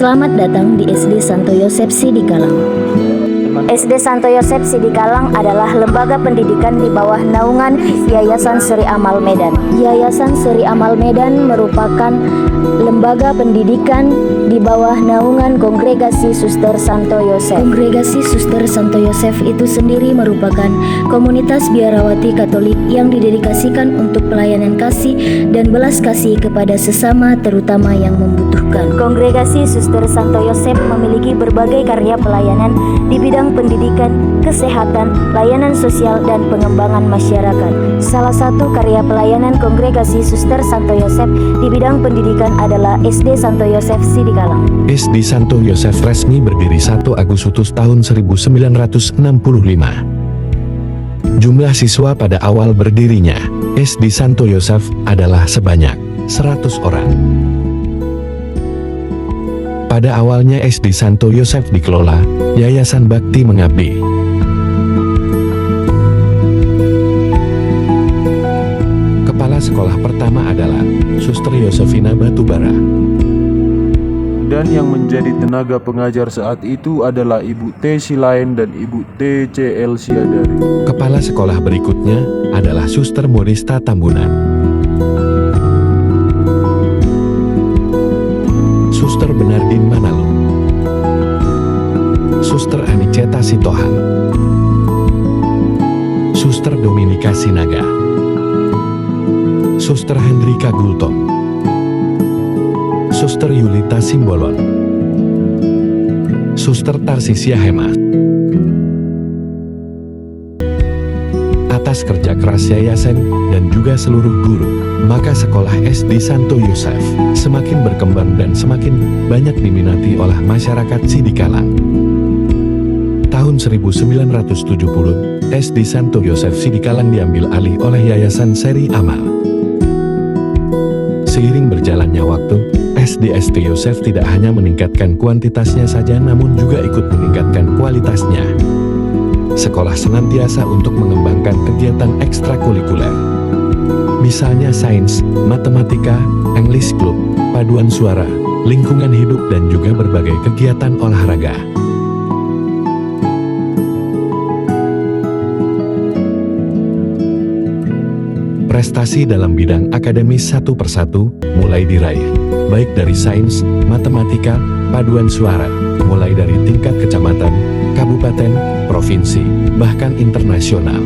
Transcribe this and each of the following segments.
Selamat datang di SD Santo Yosef Sidikalang. SD Santo Yosef Sidikalang adalah lembaga pendidikan di bawah naungan Yayasan Seri Amal Medan. Yayasan Seri Amal Medan merupakan lembaga pendidikan di bawah naungan Kongregasi Suster Santo Yosef. Kongregasi Suster Santo Yosef itu sendiri merupakan komunitas biarawati Katolik yang didedikasikan untuk pelayanan kasih dan belas kasih kepada sesama, terutama yang membutuhkan. Kongregasi Suster Santo Yosef memiliki berbagai karya pelayanan di bidang pendidikan, kesehatan, layanan sosial, dan pengembangan masyarakat. Salah satu karya pelayanan Kongregasi Suster Santo Yosef di bidang pendidikan adalah SD Santo Yosef Sidikalang. SD Santo Yosef resmi berdiri 1 Agustus tahun 1965. Jumlah siswa pada awal berdirinya SD Santo Yosef adalah sebanyak 100 orang. Pada awalnya SD Santo Yosef dikelola Yayasan Bakti Mengabdi. Kepala sekolah pertama adalah Suster Yosefina Batubara. Dan yang menjadi tenaga pengajar saat itu adalah Ibu T. Silain dan Ibu T. C. Elsiadari. Kepala sekolah berikutnya adalah Suster Morista Tambunan, Suster Bernardin Manalu, Suster Aniceta Sitohan, Suster Dominika Sinaga, Suster Hendrika Gultom, Suster Yulita Simbolon, Suster Tarsisia Hemas. Atas kerja keras yayasan dan juga seluruh guru, maka sekolah SD Santo Yosef semakin berkembang dan semakin banyak diminati oleh masyarakat Sidikalang. Tahun 1970, SD Santo Yosef Sidikalang diambil alih oleh Yayasan Seri Amal. Seiring berjalannya waktu, SD Yosef tidak hanya meningkatkan kuantitasnya saja namun juga ikut meningkatkan kualitasnya. Sekolah senantiasa untuk mengembangkan kegiatan ekstrakurikuler. Misalnya sains, matematika, English Club, paduan suara, lingkungan hidup dan juga berbagai kegiatan olahraga. Prestasi dalam bidang akademis satu persatu mulai diraih, baik dari sains, matematika, paduan suara, mulai dari tingkat kecamatan, kabupaten, provinsi, bahkan internasional.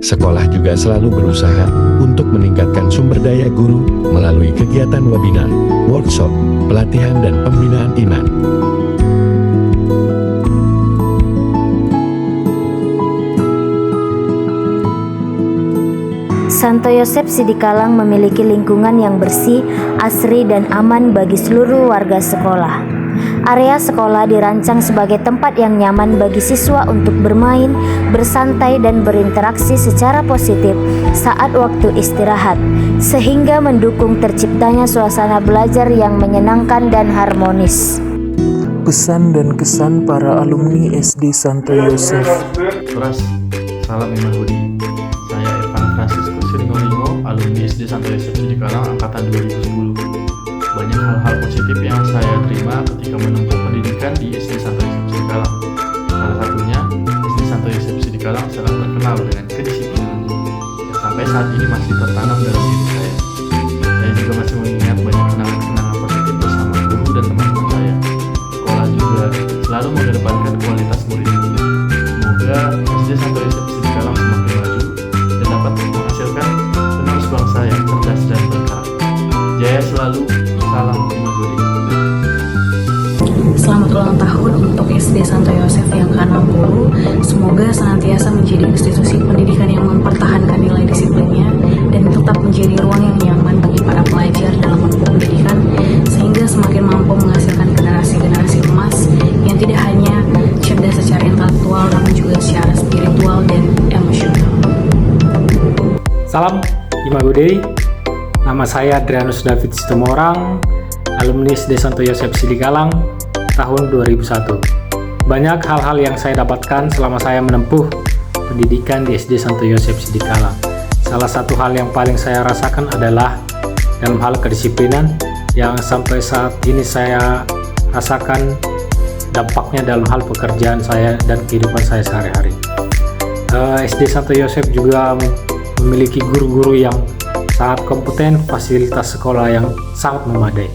Sekolah juga selalu berusaha untuk meningkatkan sumber daya guru melalui kegiatan webinar, workshop, pelatihan dan pembinaan iman. Santo Yosef Sidikalang memiliki lingkungan yang bersih, asri, dan aman bagi seluruh warga sekolah. Area sekolah dirancang sebagai tempat yang nyaman bagi siswa untuk bermain, bersantai, dan berinteraksi secara positif saat waktu istirahat, sehingga mendukung terciptanya suasana belajar yang menyenangkan dan harmonis. Pesan dan kesan para alumni SD Santo Yosef. Keras, salam Imam Budi. Saya Evan Franciscus Ringo, alumni SD Santo Yosef Sidikalang angkatan 2010. Banyak hal-hal positif yang saya terima ketika menempuh pendidikan di SD Santo Yosef Sidikalang. Salah satunya, SD Santo Yosef Sidikalang sangat terkenal dengan kedisiplinan yang sampai saat ini masih tertanam dalam diri saya. Saya juga masih mengingat banyak kenangan-kenangan positif bersama guru dan teman-teman saya. Sekolah juga selalu mengedepankan kualitas murid-murid. Semoga SD Santo Yosef Sidikalang semakin maju dan dapat menghasilkan penerus bangsa yang cerdas dan berkarakter. Jaya selalu. Salam Imam Budi. Selamat ulang tahun untuk SD Santo Yosef yang ke-60. Semoga senantiasa menjadi institusi pendidikan yang mempertahankan nilai disiplinnya dan tetap menjadi ruang yang nyaman bagi para pelajar dalam menempuh pendidikan, sehingga semakin mampu menghasilkan generasi-generasi emas yang tidak hanya cerdas secara intelektual namun juga secara spiritual dan emosional. Salam Imam Budi. Nama saya Adrianus David Situmorang, alumni SD Santo Yosef Sidikalang, tahun 2001. Banyak hal-hal yang saya dapatkan selama saya menempuh pendidikan di SD Santo Yosef Sidikalang. Salah satu hal yang paling saya rasakan adalah dalam hal kedisiplinan yang sampai saat ini saya rasakan dampaknya dalam hal pekerjaan saya dan kehidupan saya sehari-hari. SD Santo Yosef juga memiliki guru-guru yang sangat kompeten, fasilitas sekolah yang sangat memadai.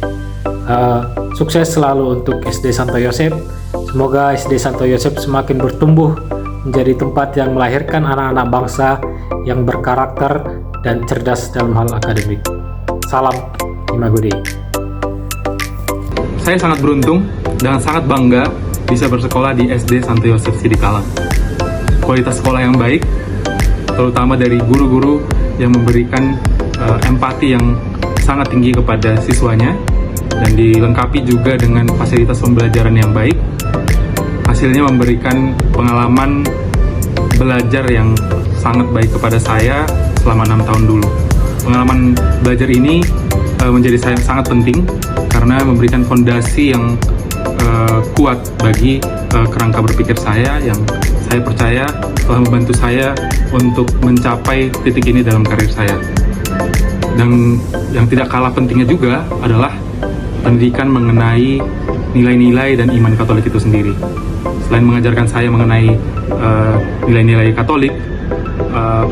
Sukses selalu untuk SD Santo Yosef. Semoga SD Santo Yosef semakin bertumbuh menjadi tempat yang melahirkan anak-anak bangsa yang berkarakter dan cerdas dalam hal akademik. Salam Imagudi. Saya sangat beruntung dan sangat bangga bisa bersekolah di SD Santo Yosef Sidikalang. Kualitas sekolah yang baik, terutama dari guru-guru yang memberikan empati yang sangat tinggi kepada siswanya, dan dilengkapi juga dengan fasilitas pembelajaran yang baik. Hasilnya memberikan pengalaman belajar yang sangat baik kepada saya selama 6 tahun dulu. Pengalaman belajar ini menjadi saya sangat penting karena memberikan fondasi yang kuat bagi kerangka berpikir saya, yang saya percaya telah membantu saya untuk mencapai titik ini dalam karir saya. Dan yang tidak kalah pentingnya juga adalah pendidikan mengenai nilai-nilai dan iman Katolik itu sendiri. Selain mengajarkan saya mengenai nilai-nilai Katolik,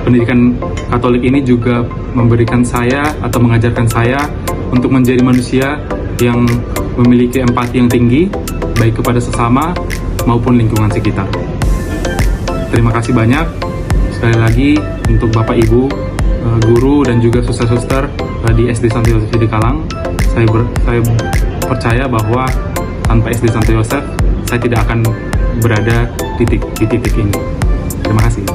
pendidikan Katolik ini juga memberikan saya atau mengajarkan saya untuk menjadi manusia yang memiliki empati yang tinggi, baik kepada sesama maupun lingkungan sekitar. Terima kasih banyak sekali lagi untuk Bapak Ibu, guru dan juga suster-suster di SD Santo Yosef Sidikalang. Saya percaya bahwa tanpa SD Santo Yosef saya tidak akan berada di titik ini. Terima kasih.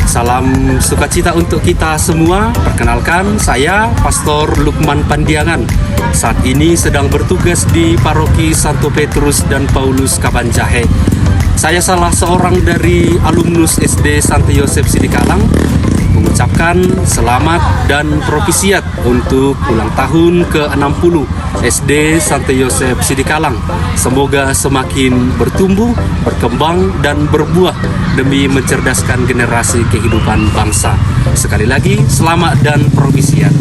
Salam sukacita untuk kita semua. Perkenalkan, saya Pastor Lukman Pandiangan. Saat ini sedang bertugas di Paroki Santo Petrus dan Paulus Kabanjahe. Saya salah seorang dari alumnus SD Santo Yosef Sidikalang mengucapkan selamat dan propisiat untuk ulang tahun ke-60 SD Santo Yosef Sidikalang. Semoga semakin bertumbuh, berkembang, dan berbuah demi mencerdaskan generasi kehidupan bangsa. Sekali lagi, selamat dan propisiat.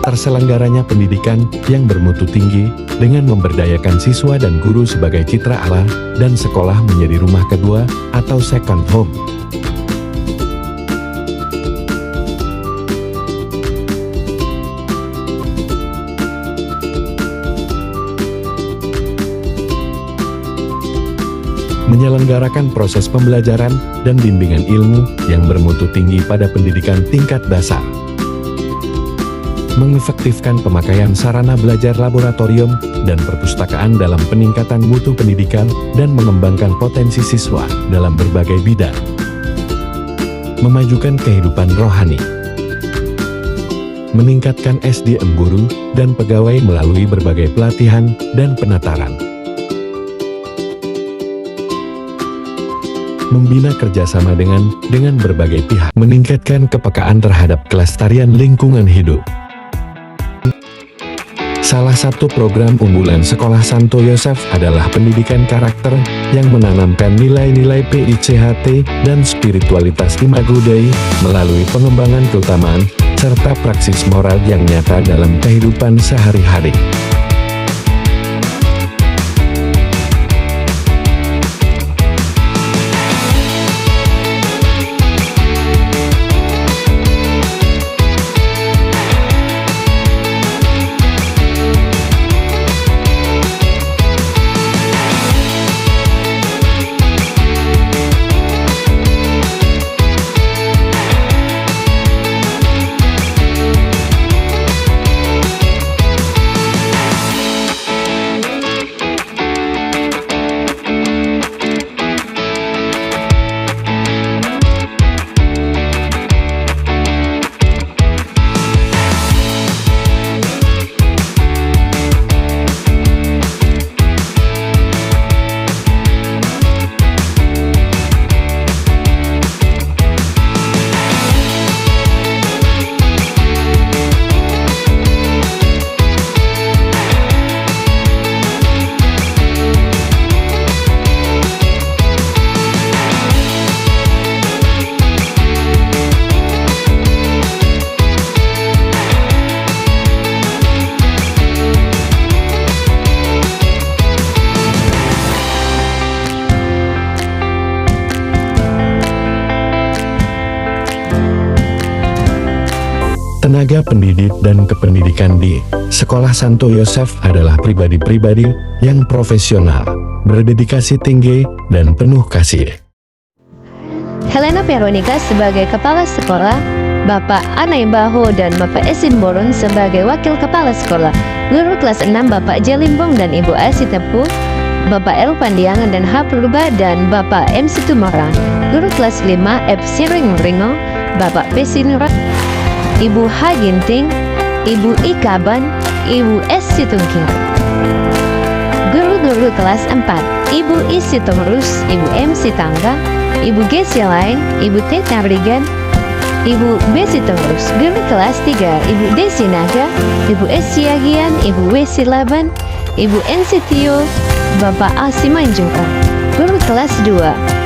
Terselenggaranya pendidikan yang bermutu tinggi dengan memberdayakan siswa dan guru sebagai citra Allah dan sekolah menjadi rumah kedua atau second home. Menyelenggarakan proses pembelajaran dan bimbingan ilmu yang bermutu tinggi pada pendidikan tingkat dasar. Mengefektifkan pemakaian sarana belajar laboratorium dan perpustakaan dalam peningkatan mutu pendidikan dan mengembangkan potensi siswa dalam berbagai bidang. Memajukan kehidupan rohani. Meningkatkan SDM guru dan pegawai melalui berbagai pelatihan dan penataran. Membina kerjasama dengan berbagai pihak. Meningkatkan kepekaan terhadap kelestarian lingkungan hidup. Salah satu program unggulan Sekolah Santo Yosef adalah pendidikan karakter yang menanamkan nilai-nilai PICHT dan spiritualitas Imago Dei melalui pengembangan keutamaan serta praksis moral yang nyata dalam kehidupan sehari-hari. Tenaga pendidik dan kependidikan di Sekolah Santo Yosef adalah pribadi-pribadi yang profesional, berdedikasi tinggi, dan penuh kasih. Helena Veronica sebagai Kepala Sekolah, Bapak Anai Baho dan Bapak Esin Boron sebagai Wakil Kepala Sekolah, Guru kelas 6 Bapak Jalimbong dan Ibu Asi Tepu, Bapak El Pandiangan dan H. Purba dan Bapak M. Situmorang, Guru kelas 5 F. Siring Ringo, Bapak P. Sinura, Ibu H. Ginting, Ibu I. Kaban, Ibu S. Situngkir. Guru-guru kelas 4, Ibu I. Sitomrus, Ibu M. Sitangga, Ibu G. Silain, Ibu T. Tarigan, Ibu B. Sitomrus. Guru kelas 3, Ibu D. Sinaga, Ibu S. Siagian, Ibu W. Silaban, Ibu N. Sitio, Bapak A. Simanjungka. Guru kelas 2,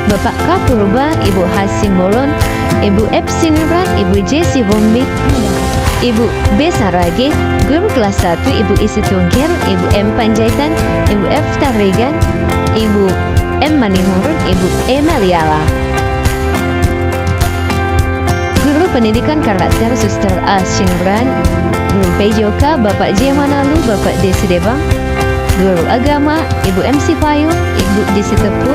Bapak K. Purba, Ibu H. Simbolon, Ibu F. Sinura, Ibu J. Sibombi, Ibu B. Saragi. Guru kelas 1, Ibu Isi Tungkir, Ibu M. Panjaitan, Ibu F. Tarigan, Ibu M. Manihurun, Ibu E. Maliala. Guru pendidikan karakter Suster A. Sinubran, Guru PJK Bapak J. Manalu, Bapak D. Sidebang. Guru agama Ibu M. Sipayu, Ibu D. Sitepu.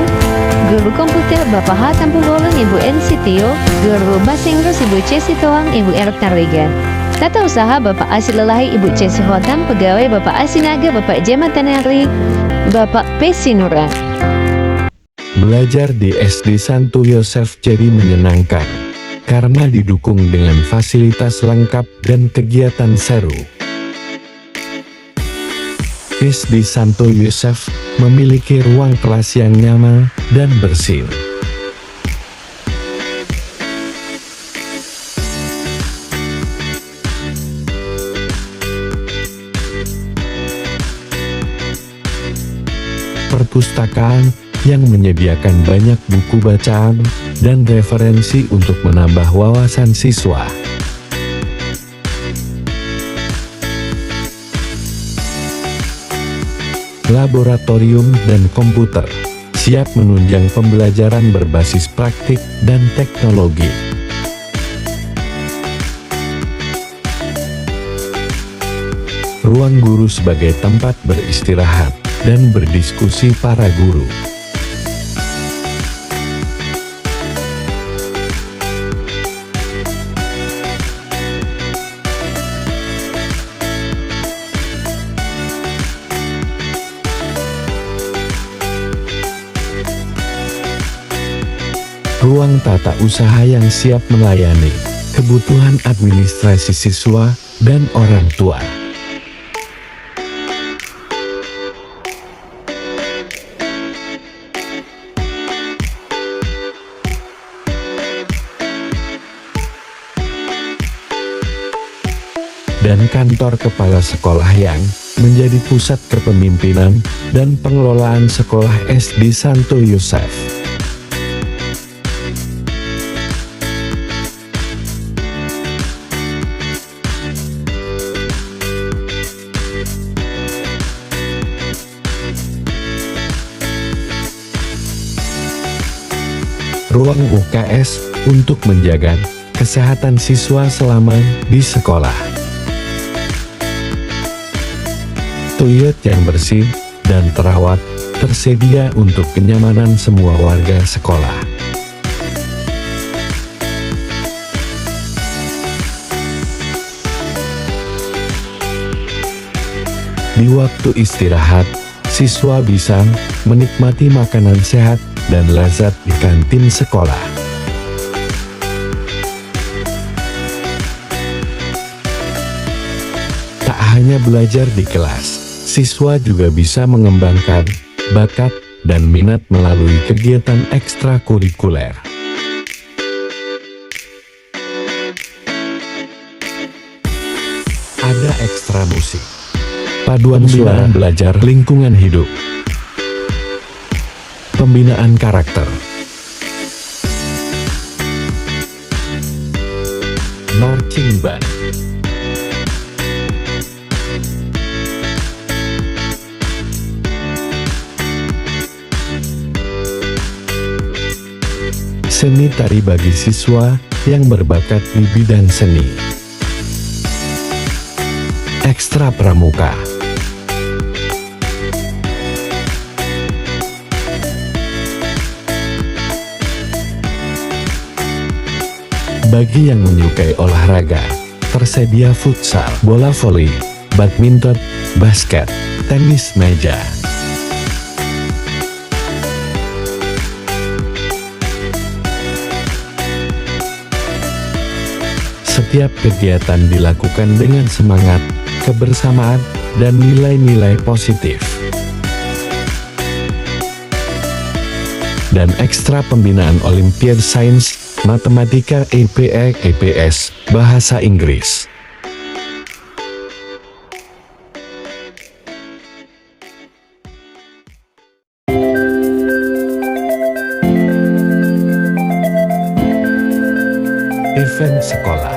Guru komputer Bapak H. Tampubolon, Ibu N. Sitio. Guru bahasa Inggris Ibu C. Sitoang, Ibu R. Tarigan. Tata usaha Bapak A. Silelahi, Ibu C. Sihotam. Pegawai Bapak A. Sinaga, Bapak J. Matanari, Bapak P. Sinuran. Belajar di SD Santo Yosef jadi menyenangkan, karena didukung dengan fasilitas lengkap dan kegiatan seru. SD Santo Yosef memiliki ruang kelas yang nyaman dan bersih. Perpustakaan yang menyediakan banyak buku bacaan dan referensi untuk menambah wawasan siswa. Laboratorium dan komputer siap menunjang pembelajaran berbasis praktik dan teknologi. Ruang guru sebagai tempat beristirahat dan berdiskusi para guru. Ruang tata usaha yang siap melayani kebutuhan administrasi siswa dan orang tua. Dan kantor kepala sekolah yang menjadi pusat kepemimpinan dan pengelolaan sekolah SD Santo Yosef. Ruang UKS untuk menjaga kesehatan siswa selama di sekolah. Toilet yang bersih dan terawat tersedia untuk kenyamanan semua warga sekolah. Di waktu istirahat, siswa bisa menikmati makanan sehat dan lezat di kantin sekolah. Tak hanya belajar di kelas, siswa juga bisa mengembangkan bakat dan minat melalui kegiatan ekstrakurikuler. Ada ekstra musik, paduan suara belajar lingkungan hidup, pembinaan karakter, marching band, seni tari bagi siswa yang berbakat di bidang seni. Ekstra Pramuka. Bagi yang menyukai olahraga, tersedia futsal, bola voli, badminton, basket, tenis meja. Setiap kegiatan dilakukan dengan semangat, kebersamaan, dan nilai-nilai positif. Dan ekstra pembinaan Olimpiade Sains, Matematika, EPS, Bahasa Inggris. Event sekolah.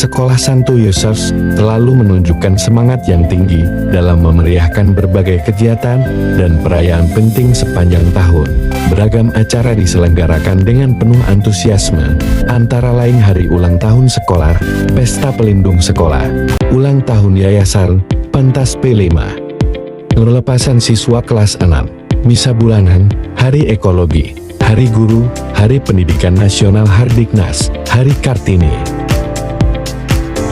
Sekolah Santo Yosef selalu menunjukkan semangat yang tinggi dalam memeriahkan berbagai kegiatan dan perayaan penting sepanjang tahun. Beragam acara diselenggarakan dengan penuh antusiasme, antara lain hari ulang tahun sekolah, pesta pelindung sekolah, ulang tahun yayasan, pentas P5, pelepasan siswa kelas 6, misa bulanan, hari ekologi, hari guru, hari pendidikan nasional Hardiknas, hari Kartini,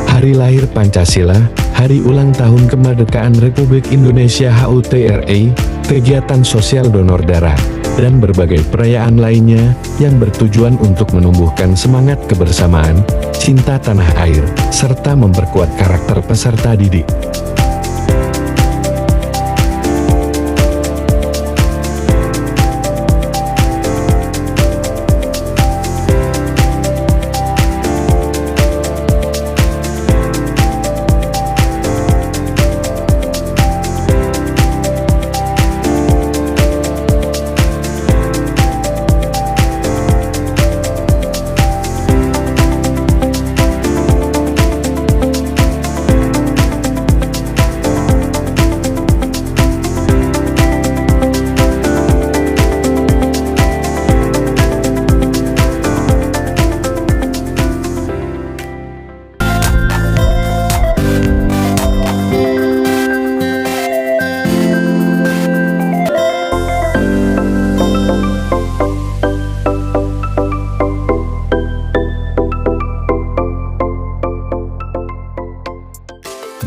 hari lahir Pancasila, hari ulang tahun kemerdekaan Republik Indonesia HUT RI, kegiatan sosial donor darah, dan berbagai perayaan lainnya yang bertujuan untuk menumbuhkan semangat kebersamaan, cinta tanah air, serta memperkuat karakter peserta didik.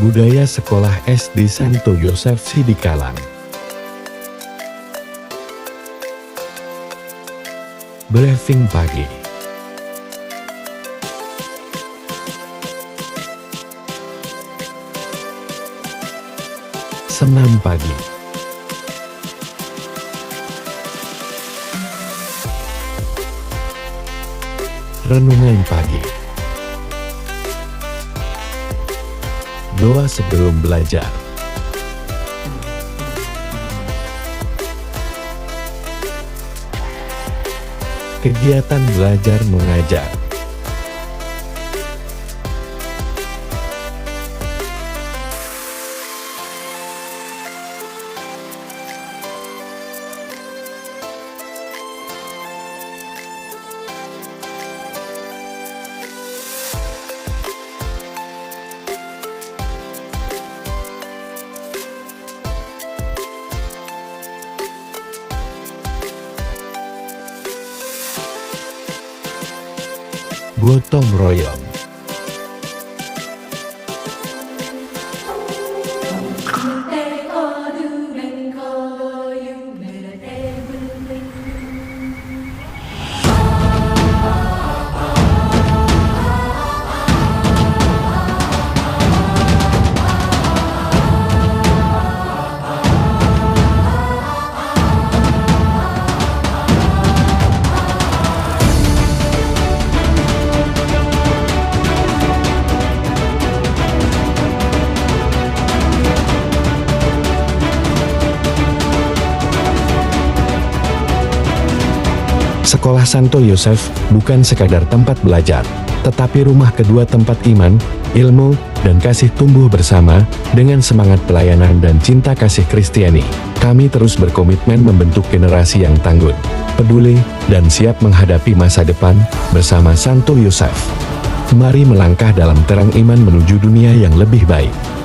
Budaya Sekolah SD Santo Yosef Sidikalang. Briefing pagi. Senam pagi. Renungan pagi. Doa sebelum belajar. Kegiatan belajar mengajar. Gotong royong. Sekolah Santo Yosef bukan sekadar tempat belajar, tetapi rumah kedua tempat iman, ilmu, dan kasih tumbuh bersama, dengan semangat pelayanan dan cinta kasih Kristiani. Kami terus berkomitmen membentuk generasi yang tangguh, peduli, dan siap menghadapi masa depan, bersama Santo Yosef. Mari melangkah dalam terang iman menuju dunia yang lebih baik.